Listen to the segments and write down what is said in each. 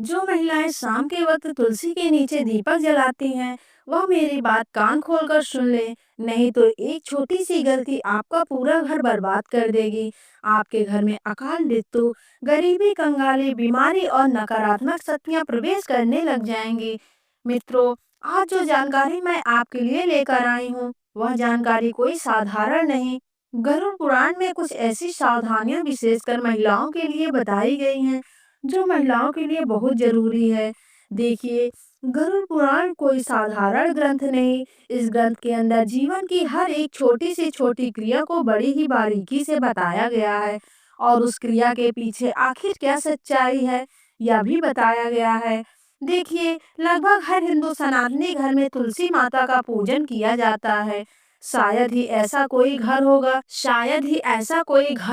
जो महिलाएं शाम के वक्त तुलसी के नीचे दीपक जलाती हैं, वह मेरी बात कान खोलकर सुन ले, नहीं तो एक छोटी सी गलती आपका पूरा घर बर्बाद कर देगी। आपके घर में अकाल मृत्यु, गरीबी, कंगाली, बीमारी और नकारात्मक शक्तियां प्रवेश करने लग जाएंगी। मित्रों, आज जो जानकारी मैं आपके लिए लेकर आई हूँ, वह जानकारी कोई साधारण नहीं। गरुड़ पुराण में कुछ ऐसी सावधानियां विशेषकर महिलाओं के लिए बताई गई हैं जो महिलाओं के लिए बहुत जरूरी है। देखिए, गरुड़ पुराण कोई साधारण ग्रंथ नहीं। इस ग्रंथ के अंदर जीवन की हर एक छोटी से छोटी क्रिया को बड़ी ही बारीकी से बताया गया है, और उस क्रिया के पीछे आखिर क्या सच्चाई है, यह भी बताया गया है। देखिए, लगभग हर हिंदू सनातनी घर में तुलसी माता का पूजन किया जाता है। शायद ही ऐसा कोई घर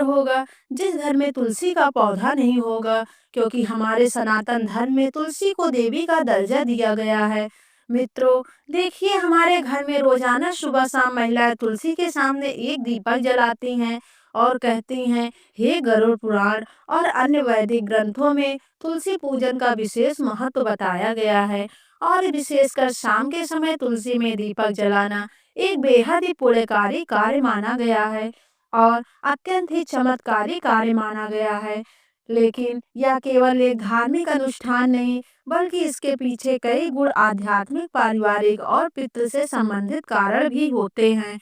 होगा जिस घर में तुलसी का पौधा नहीं होगा, क्योंकि हमारे सनातन धर्म में तुलसी को देवी का दर्जा दिया गया है। मित्रों, देखिए, हमारे घर में रोजाना सुबह शाम महिलाएं तुलसी के सामने एक दीपक जलाती हैं और कहती हैं, हे गरुड़ पुराण और अन्य वैदिक ग्रंथों में तुलसी पूजन का विशेष महत्व बताया गया है, और विशेषकर शाम के समय तुलसी में दीपक जलाना एक बेहद ही पुण्यकारी कार्य माना गया है और अत्यंत ही चमत्कारी कार्य माना गया है। लेकिन यह केवल एक धार्मिक अनुष्ठान नहीं, बल्कि इसके पीछे कई गुण आध्यात्मिक, पारिवारिक और पितृ से संबंधित कारण भी होते हैं।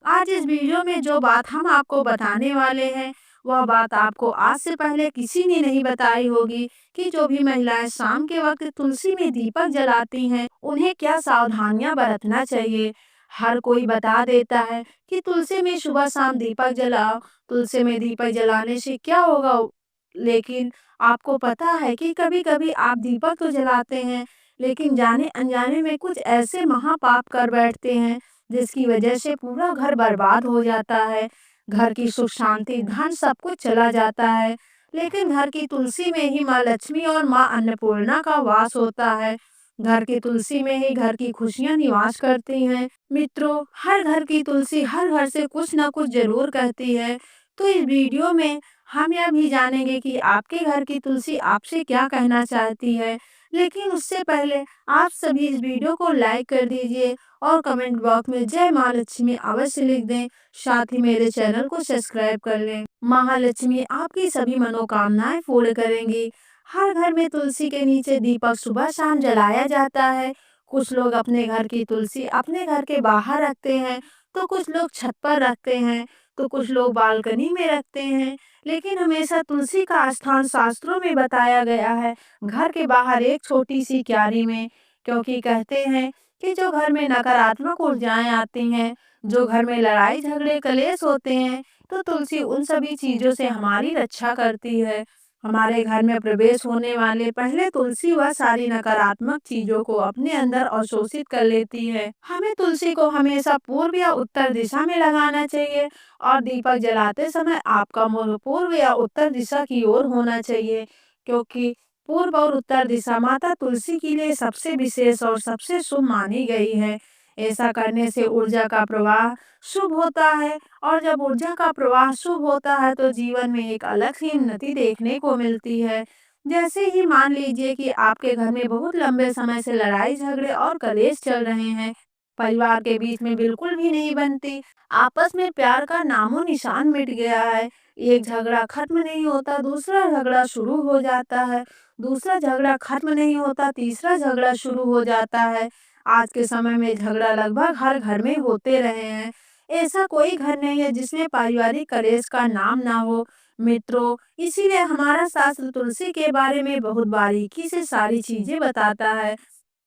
आज इस वीडियो में जो बात हम आपको बताने वाले हैं, वह बात आपको आज से पहले किसी ने नहीं बताई होगी कि जो भी महिलाएं शाम के वक्त तुलसी में दीपक जलाती हैं, उन्हें क्या सावधानियां बरतना चाहिए। हर कोई बता देता है कि तुलसी में सुबह शाम दीपक जलाओ, तुलसी में दीपक जलाने से क्या होगा। लेकिन आपको पता है कि कभी-कभी आप दीपक तो जलाते हैं, लेकिन जाने अनजाने में कुछ ऐसे महापाप कर बैठते हैं, जिसकी वजह से पूरा घर बर्बाद हो जाता है। घर की सुख शांति, धन सब कुछ चला जाता है। लेकिन घर की तुलसी में ही माँ लक्ष्मी और माँ अन्नपूर्णा का वास होता है। घर की तुलसी में ही घर की खुशियाँ निवास करती हैं। मित्रों, हर घर की तुलसी हर घर से कुछ न कुछ जरूर कहती है। तो इस वीडियो में हम यह भी जानेंगे कि आपके घर की तुलसी आपसे क्या कहना चाहती है। लेकिन उससे पहले आप सभी इस वीडियो को लाइक कर दीजिए और कमेंट बॉक्स में जय माँ लक्ष्मी अवश्य लिख दें। साथ ही मेरे चैनल को सब्सक्राइब कर लें। महालक्ष्मी आपकी सभी मनोकामनाएं पूर्ण करेंगी। हर घर में तुलसी के नीचे दीपक सुबह शाम जलाया जाता है। कुछ लोग अपने घर की तुलसी अपने घर के बाहर रखते हैं, तो कुछ लोग छत पर रखते हैं, तो कुछ लोग बालकनी में रखते हैं। लेकिन हमेशा तुलसी का स्थान शास्त्रों में बताया गया है, घर के बाहर एक छोटी सी क्यारी में, क्योंकि कहते हैं कि जो घर में नकारात्मक ऊर्जाएं आती हैं, जो घर में लड़ाई झगड़े कलेश होते हैं, तो तुलसी उन सभी चीजों से हमारी रक्षा करती है। हमारे घर में प्रवेश होने वाले पहले तुलसी वह सारी नकारात्मक चीजों को अपने अंदर अवशोषित कर लेती है। हमें तुलसी को हमेशा पूर्व या उत्तर दिशा में लगाना चाहिए, और दीपक जलाते समय आपका मुंह पूर्व या उत्तर दिशा की ओर होना चाहिए, क्योंकि पूर्व और उत्तर दिशा माता तुलसी के लिए सबसे विशेष और सबसे शुभ मानी गई है। ऐसा करने से ऊर्जा का प्रवाह शुभ होता है, और जब ऊर्जा का प्रवाह शुभ होता है तो जीवन में एक अलग ही उन्नति देखने को मिलती है। जैसे ही मान लीजिए कि आपके घर में बहुत लंबे समय से लड़ाई झगड़े और कलेश चल रहे हैं, परिवार के बीच में बिल्कुल भी नहीं बनती, आपस में प्यार का नामो निशान मिट गया है, एक झगड़ा खत्म नहीं होता, दूसरा झगड़ा शुरू हो जाता है, दूसरा झगड़ा खत्म नहीं होता, तीसरा झगड़ा शुरू हो जाता है। आज के समय में झगड़ा लगभग हर घर में होते रहे हैं। ऐसा कोई घर नहीं है जिसमें पारिवारिक कलेश का नाम ना हो। मित्रों, इसीलिए हमारा शास्त्र तुलसी के बारे में बहुत बारीकी से सारी चीजें बताता है,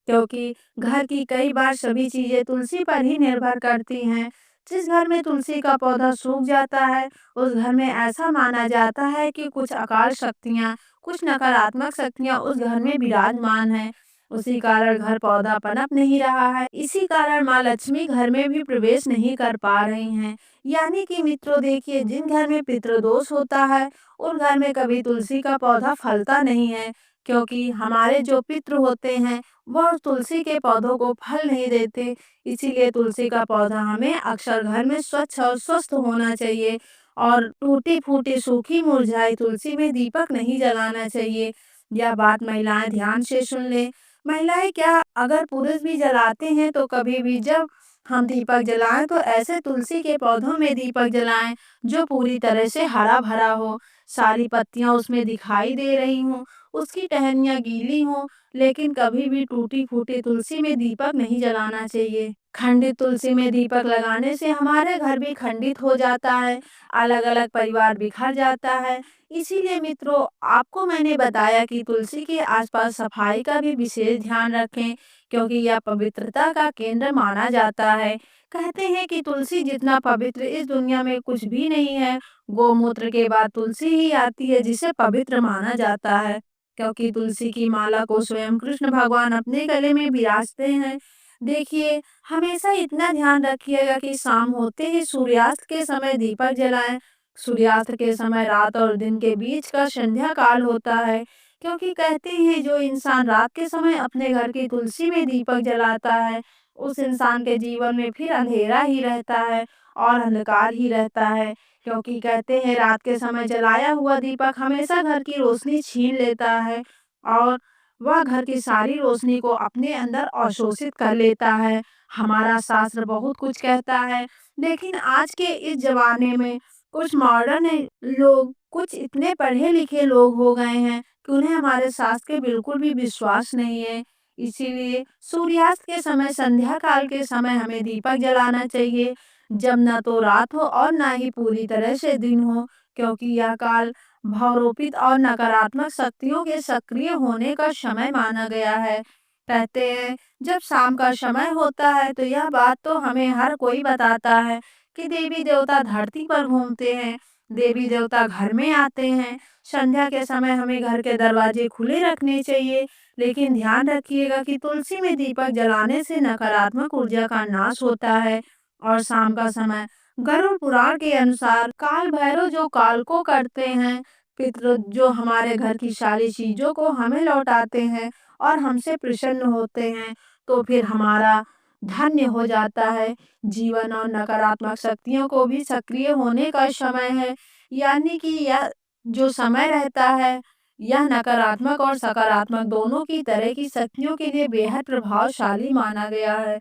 क्योंकि घर की कई बार सभी चीजें तुलसी पर ही निर्भर करती हैं। जिस घर में तुलसी का पौधा सूख जाता है, उस घर में ऐसा माना जाता है कि कुछ अकाल शक्तियां, कुछ नकारात्मक शक्तियां उस घर में विराजमान हैं। उसी कारण घर पौधा पनप नहीं रहा है। इसी कारण माँ लक्ष्मी घर में भी प्रवेश नहीं कर पा रही हैं। यानी कि मित्रों, देखिए, जिन घर में पितृदोष होता है, उन घर में कभी तुलसी का पौधा फलता नहीं है, क्योंकि हमारे जो पितृ होते हैं, वह तुलसी के पौधों को फल नहीं देते। इसीलिए तुलसी का पौधा हमें अक्सर घर में स्वच्छ और स्वस्थ होना चाहिए, और टूटी फूटी सूखी मुरझाई तुलसी में दीपक नहीं जलाना चाहिए। यह बात महिलाएं ध्यान से सुन ले। महिलाएं क्या, अगर पुरुष भी जलाते हैं तो कभी भी जब हम दीपक जलाएं तो ऐसे तुलसी के पौधों में दीपक जलाएं जो पूरी तरह से हरा भरा हो, सारी पत्तियां उसमें दिखाई दे रही हों, उसकी टहनियां गीली हों, लेकिन कभी भी टूटी फूटी तुलसी में दीपक नहीं जलाना चाहिए। खंडित तुलसी में दीपक लगाने से हमारे घर भी खंडित हो जाता है, अलग अलग परिवार बिखर जाता है। इसीलिए मित्रों, आपको मैंने बताया कि तुलसी के आसपास सफाई का भी विशेष ध्यान रखें, क्योंकि यह पवित्रता का केंद्र माना जाता है। कहते हैं कि तुलसी जितना पवित्र इस दुनिया में कुछ भी नहीं है। गोमूत्र के बाद तुलसी ही आती है जिसे पवित्र माना जाता है, क्योंकि तुलसी की माला को स्वयं कृष्ण भगवान अपने गले में विराजते हैं। देखिए, हमेशा इतना ध्यान रखिएगा कि शाम होते ही सूर्यास्त के समय दीपक जलाएं। सूर्यास्त के समय रात और दिन के बीच का संध्या काल होता है, क्योंकि कहते हैं जो इंसान रात के समय अपने घर की तुलसी में दीपक जलाता है, उस इंसान के जीवन में फिर अंधेरा ही रहता है और अंधकार ही रहता है। क्योंकि कहते हैं रात के समय जलाया हुआ दीपक हमेशा घर की रोशनी छीन लेता है और वह घर की सारी रोशनी को अपने अंदर अवशोषित कर लेता है। हमारा शास्त्र बहुत कुछ कहता है, लेकिन आज के इस जमाने में कुछ मॉडर्न लोग, कुछ इतने पढ़े लिखे लोग हो गए हैं कि उन्हें हमारे शास्त्र के बिल्कुल भी विश्वास नहीं है। इसीलिए सूर्यास्त के समय, संध्या काल के समय हमें दीपक जलाना चाहिए, जब न तो रात हो और न ही पूरी तरह से दिन हो, क्योंकि यह काल भावरोपित और नकारात्मक शक्तियों के सक्रिय होने का समय माना गया है। कहते हैं जब शाम का समय होता है तो यह बात तो हमें हर कोई बताता है कि देवी देवता धरती पर घूमते हैं, देवी देवता घर में आते हैं। संध्या के समय हमें घर के दरवाजे खुले रखने चाहिए, लेकिन ध्यान रखिएगा कि तुलसी में दीपक जलाने से नकारात्मक ऊर्जा का नाश होता है। और शाम का समय गरुड़ पुराण के अनुसार काल भैरव जो काल को करते हैं, पितृ जो हमारे घर की सारी चीजों को हमें लौटाते हैं और हमसे प्रसन्न होते हैं, तो फिर हमारा धन्य हो जाता है जीवन। और नकारात्मक शक्तियों को भी सक्रिय होने का समय है, यानी कि यह जो समय रहता है, यह नकारात्मक और सकारात्मक दोनों की तरह की शक्तियों के लिए बेहद प्रभावशाली माना गया है।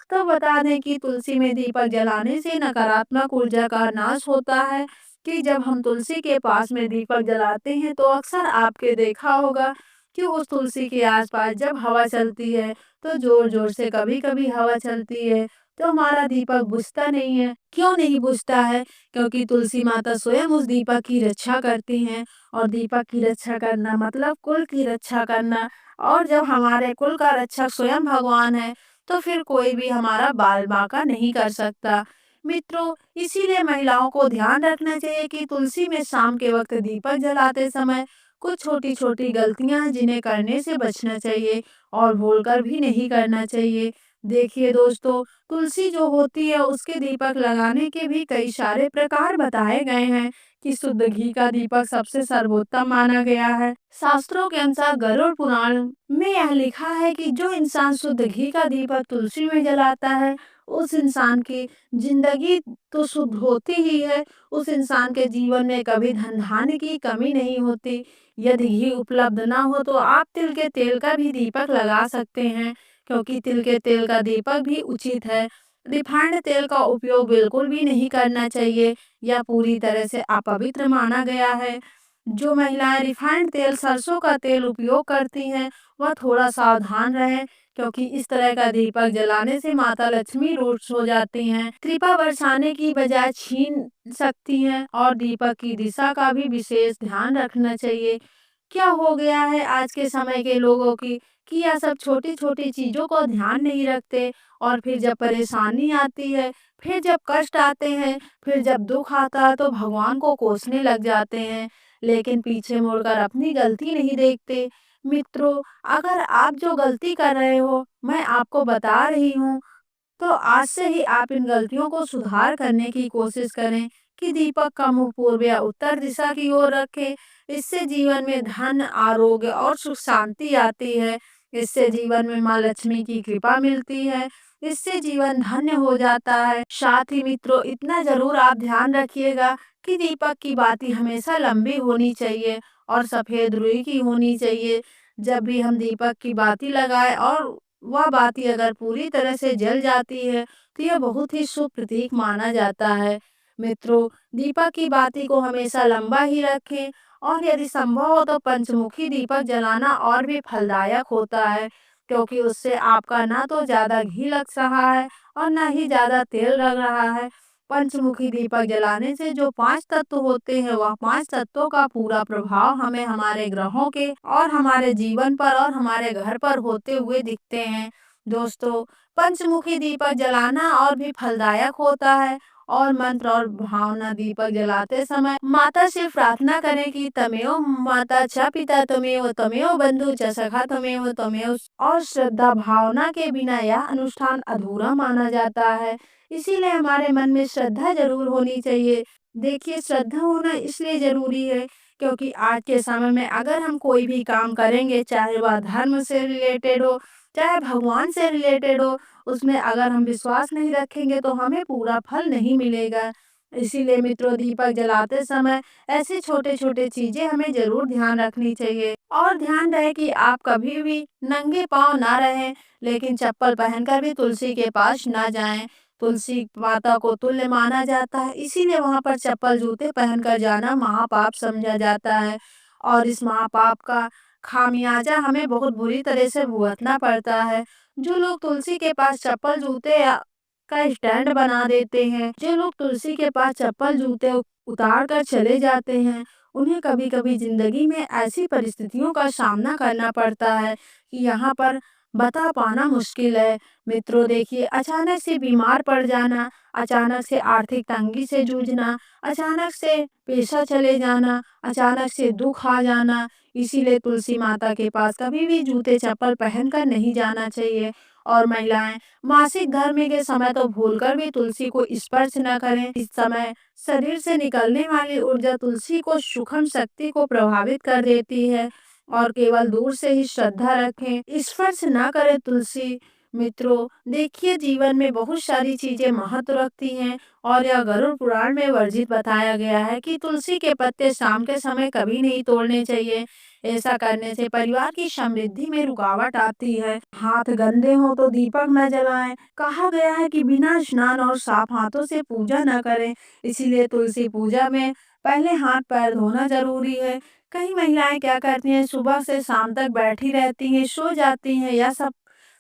तो बता दें कि तुलसी में दीपक जलाने से नकारात्मक ऊर्जा का नाश होता है, कि जब हम तुलसी के पास में दीपक जलाते हैं तो अक्सर आपके देखा होगा कि उस तुलसी के आसपास जब हवा चलती है तो जोर जोर से कभी कभी हवा चलती है, तो हमारा दीपक बुझता नहीं है। क्यों नहीं बुझता है? क्योंकि तुलसी माता स्वयं उस दीपक की रक्षा करती हैं, और दीपक की रक्षा करना मतलब कुल की रक्षा करना। और जब हमारे कुल का रक्षक स्वयं भगवान है, तो फिर कोई भी हमारा बाल बांका नहीं कर सकता। मित्रों, इसीलिए महिलाओं को ध्यान रखना चाहिए कि तुलसी में शाम के वक्त दीपक जलाते समय कुछ छोटी छोटी गलतियां हैं जिन्हें करने से बचना चाहिए और भूलकर भी नहीं करना चाहिए। देखिए दोस्तों, तुलसी जो होती है उसके दीपक लगाने के भी कई सारे प्रकार बताए गए हैं, कि शुद्ध घी का दीपक सबसे सर्वोत्तम माना गया है। शास्त्रों के अनुसार गरुड़ पुराण में यह लिखा है कि जो इंसान शुद्ध घी का दीपक तुलसी में जलाता है, उस इंसान की जिंदगी तो शुद्ध होती ही है, उस इंसान के जीवन में कभी धन धान्य की कमी नहीं होती। यदि घी उपलब्ध ना हो तो आप तिल के तेल का भी दीपक लगा सकते हैं, क्योंकि तिल के तेल का दीपक भी उचित है। रिफाइंड तेल का उपयोग बिल्कुल भी नहीं करना चाहिए, यह पूरी तरह से अपवित्र माना गया है। जो महिलाएं रिफाइंड तेल, सरसों का तेल उपयोग करती हैं, वह थोड़ा सावधान रहें, क्योंकि इस तरह का दीपक जलाने से माता लक्ष्मी रूठ हो जाती हैं, कृपा बरसाने की बजाय छीन सकती हैं। और दीपक की दिशा का भी विशेष ध्यान रखना चाहिए। क्या हो गया है आज के समय के लोगों की, कि यह सब छोटी छोटी चीजों को ध्यान नहीं रखते, और फिर जब परेशानी आती है, फिर जब कष्ट आते हैं, फिर जब दुख आता है तो भगवान को कोसने लग जाते हैं, लेकिन पीछे मुड़कर अपनी गलती नहीं देखते। मित्रों, अगर आप जो गलती कर रहे हो मैं आपको बता रही हूँ, तो आज से ही आप इन गलतियों को सुधार करने की कोशिश करें, कि दीपक का मुंह पूर्व या उत्तर दिशा की ओर रखें। इससे जीवन में धन, आरोग्य और सुख शांति आती है। इससे जीवन में माँ लक्ष्मी की कृपा मिलती है। इससे जीवन धन्य हो जाता है। साथ ही मित्रों, इतना जरूर आप ध्यान रखिएगा कि दीपक की बाती हमेशा लंबी होनी चाहिए और सफ़ेद रुई की होनी चाहिए। जब भी हम दीपक की बाती लगाएँ और वह बाती अगर पूरी तरह से जल जाती है, तो यह बहुत ही शुभ प्रतीक माना जाता है। मित्रों, दीपक की बाती को हमेशा लंबा ही रखें और यदि संभव हो तो पंचमुखी दीपक जलाना और भी फलदायक होता है, क्योंकि उससे आपका ना तो ज़्यादा घी लग रहा है और ना ही ज़्यादा तेल लग रहा है। पंचमुखी दीपक जलाने से जो 5 तत्व होते हैं, वह 5 तत्वों का पूरा प्रभाव हमें हमारे ग्रहों के और हमारे जीवन पर और हमारे घर पर होते हुए दिखते हैं। दोस्तों, पंचमुखी दीपक जलाना और भी फलदायक होता है और मंत्र और भावना दीपक जलाते समय माता से प्रार्थना करें कि तमेव माता च पिता तमेव तमेव बंधु च सखा तमेव तमेव, और श्रद्धा भावना के बिना यह अनुष्ठान अधूरा माना जाता है। इसीलिए हमारे मन में श्रद्धा जरूर होनी चाहिए। देखिए, श्रद्धा होना इसलिए जरूरी है क्योंकि आज के समय में अगर हम कोई भी काम करेंगे, चाहे वह धर्म से रिलेटेड हो, चाहे भगवान से रिलेटेड हो, उसमें अगर हम विश्वास नहीं रखेंगे तो हमें पूरा फल नहीं मिलेगा। इसीलिए मित्रों, दीपक जलाते समय ऐसी छोटे-छोटे चीजें हमें ज़रूर ध्यान रखनी चाहिए और ध्यान रहे कि आप कभी भी नंगे पाँव ना रहें, लेकिन चप्पल पहनकर भी तुलसी के पास ना जाएं। तुलसी माता को तुल्य माना जाता है, इसीलिए वहां पर चप्पल जूते पहनकर जाना महापाप समझा जाता है और इस महापाप का खामियाजा हमें बहुत बुरी तरह से भुगतना पड़ता है। जो लोग तुलसी के पास चप्पल जूते का स्टैंड बना देते हैं, जो लोग तुलसी के पास चप्पल जूते उतार कर चले जाते हैं, उन्हें कभी-कभी जिंदगी में ऐसी परिस्थितियों का सामना करना पड़ता है कि यहाँ पर बता पाना मुश्किल है। मित्रों देखिए, अचानक से बीमार पड़ जाना, अचानक से आर्थिक तंगी से जूझना, अचानक से पैसा चले जाना, अचानक से दुख आ जाना, इसीलिए तुलसी माता के पास कभी भी जूते चप्पल पहनकर नहीं जाना चाहिए। और महिलाएं मासिक धर्म के समय तो भूलकर भी तुलसी को स्पर्श न करें। इस समय शरीर से निकलने वाली ऊर्जा तुलसी को सुखम शक्ति को प्रभावित कर देती है और केवल दूर से ही श्रद्धा रखें, स्पर्श न करें तुलसी। मित्रों देखिए, जीवन में बहुत सारी चीजें महत्व रखती हैं और यह गरुड़ पुराण में वर्जित बताया गया है कि तुलसी के पत्ते शाम के समय कभी नहीं तोड़ने चाहिए। ऐसा करने से परिवार की समृद्धि में रुकावट आती है। हाथ गंदे हो तो दीपक न जलाएं। कहा गया है कि बिना स्नान और साफ हाथों से पूजा न करें। इसीलिए तुलसी पूजा में पहले हाथ पैर धोना जरूरी है। कई महिलाएं क्या करती हैं, सुबह से शाम तक बैठी रहती हैं, सो जाती हैं या सब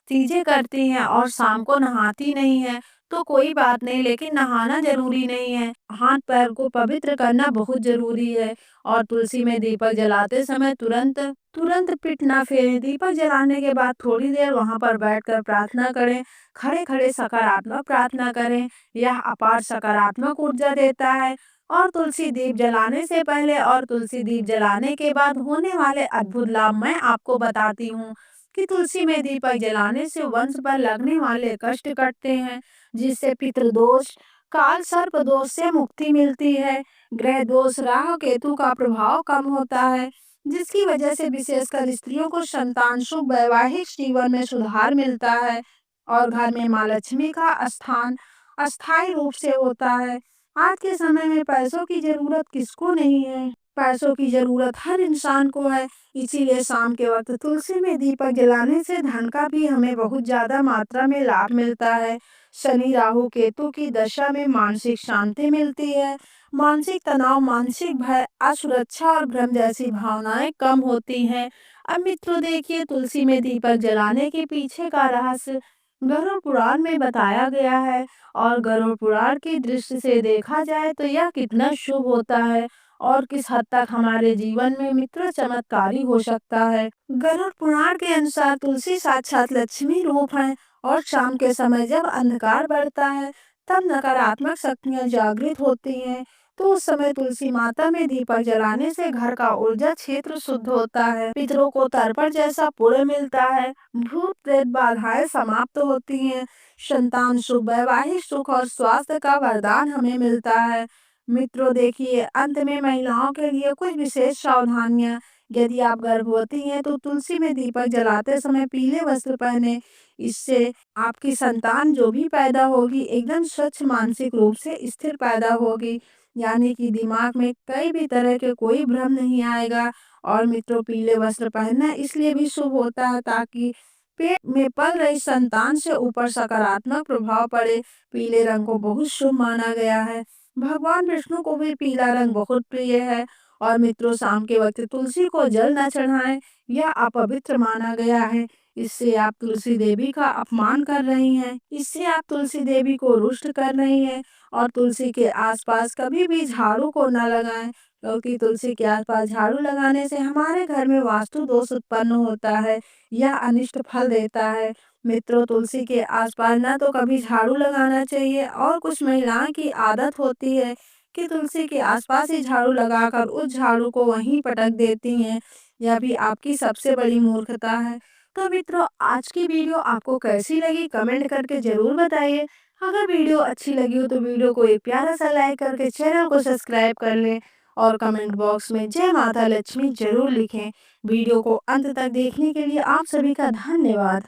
चीजें करती हैं और शाम को नहाती नहीं है। तो कोई बात नहीं, लेकिन नहाना जरूरी नहीं है। हाथ पैर को पवित्र करना बहुत जरूरी है और तुलसी में दीपक जलाते समय तुरंत तुरंत पिट ना फेरें। दीपक जलाने के बाद थोड़ी देर वहां पर बैठकर प्रार्थना करें। खड़े खड़े सकारात्मक प्रार्थना करें, यह अपार सकारात्मक ऊर्जा देता है। और तुलसी दीप जलाने से पहले और तुलसी दीप जलाने के बाद होने वाले अद्भुत लाभ मैं आपको बताती हूँ कि तुलसी में दीपक जलाने से वंश पर लगने वाले कष्ट कटते हैं, जिससे पितृदोष, काल सर्प दोष से मुक्ति मिलती है। ग्रह दोष, राहु केतु का प्रभाव कम होता है, जिसकी वजह से विशेषकर स्त्रियों को संतान सुख, वैवाहिक जीवन में सुधार मिलता है और घर में माँ लक्ष्मी का स्थान अस्थायी रूप से होता है। आज के समय में पैसों की जरूरत किसको नहीं है? पैसों की जरूरत हर इंसान को है। इसीलिए शाम के वक्त तुलसी में दीपक जलाने से धन का भी हमें बहुत ज्यादा मात्रा में लाभ मिलता है। शनि राहु केतु की दशा में मानसिक शांति मिलती है। मानसिक तनाव, मानसिक भय, असुरक्षा और भ्रम जैसी भावनाएं कम होती हैं। अब मित्रों देखिए, तुलसी में दीपक जलाने के पीछे का रहस्य गरुड़ पुराण में बताया गया है और गरुड़ पुराण की दृष्टि से देखा जाए तो यह कितना शुभ होता है और किस हद तक हमारे जीवन में मित्र चमत्कारी हो सकता है। गरुड़ पुराण के अनुसार तुलसी साक्षात लक्ष्मी रूप है और शाम के समय जब अंधकार बढ़ता है, तब नकारात्मक शक्तियां जागृत होती हैं। तो उस समय तुलसी माता में दीपक जलाने से घर का ऊर्जा क्षेत्र शुद्ध होता है, पितरों को तर्पण जैसा पुण्य मिलता है, भूत प्रेत बाधाएं समाप्त होती हैं, संतान सुख, वैवाहिक सुख और स्वास्थ्य का वरदान हमें मिलता है। मित्रों देखिए, अंत में महिलाओं के लिए कुछ विशेष सावधानियां। यदि आप गर्भवती हैं तो तुलसी में दीपक जलाते समय पीले वस्त्र पहने। इससे आपकी संतान जो भी पैदा होगी एकदम स्वच्छ, मानसिक रूप से स्थिर पैदा होगी। यानी कि दिमाग में कई भी तरह के कोई भ्रम नहीं आएगा। और मित्रों, पीले वस्त्र पहनना इसलिए भी शुभ होता है ताकि पेट में पल रही संतान से ऊपर सकारात्मक प्रभाव पड़े। पीले रंग को बहुत शुभ माना गया है। भगवान विष्णु को भी पीला रंग बहुत प्रिय है। और मित्रों, शाम के वक्त तुलसी को जल न चढ़ाएं, यह अपवित्र माना गया है। इससे आप तुलसी देवी का अपमान कर रही हैं, इससे आप तुलसी देवी को रुष्ट कर रही हैं। और तुलसी के आसपास कभी भी झाड़ू को न लगाएं, क्योंकि तुलसी के आसपास झाड़ू लगाने से हमारे घर में वास्तु दोष उत्पन्न होता है, यह अनिष्ट फल देता है। मित्रों, तुलसी के आसपास ना तो कभी झाड़ू लगाना चाहिए, और कुछ महिलाओं की आदत होती है कि तुलसी के आसपास ही झाड़ू लगाकर उस झाड़ू को वहीं पटक देती हैं। यह भी आपकी सबसे बड़ी मूर्खता है। तो मित्रों, आज की वीडियो आपको कैसी लगी कमेंट करके जरूर बताइए। अगर वीडियो अच्छी लगी हो तो वीडियो को एक प्यारा सा लाइक करके चैनल को सब्सक्राइब कर लें, और कमेंट बॉक्स में जय माता लक्ष्मी जरूर लिखें। वीडियो को अंत तक देखने के लिए आप सभी का धन्यवाद।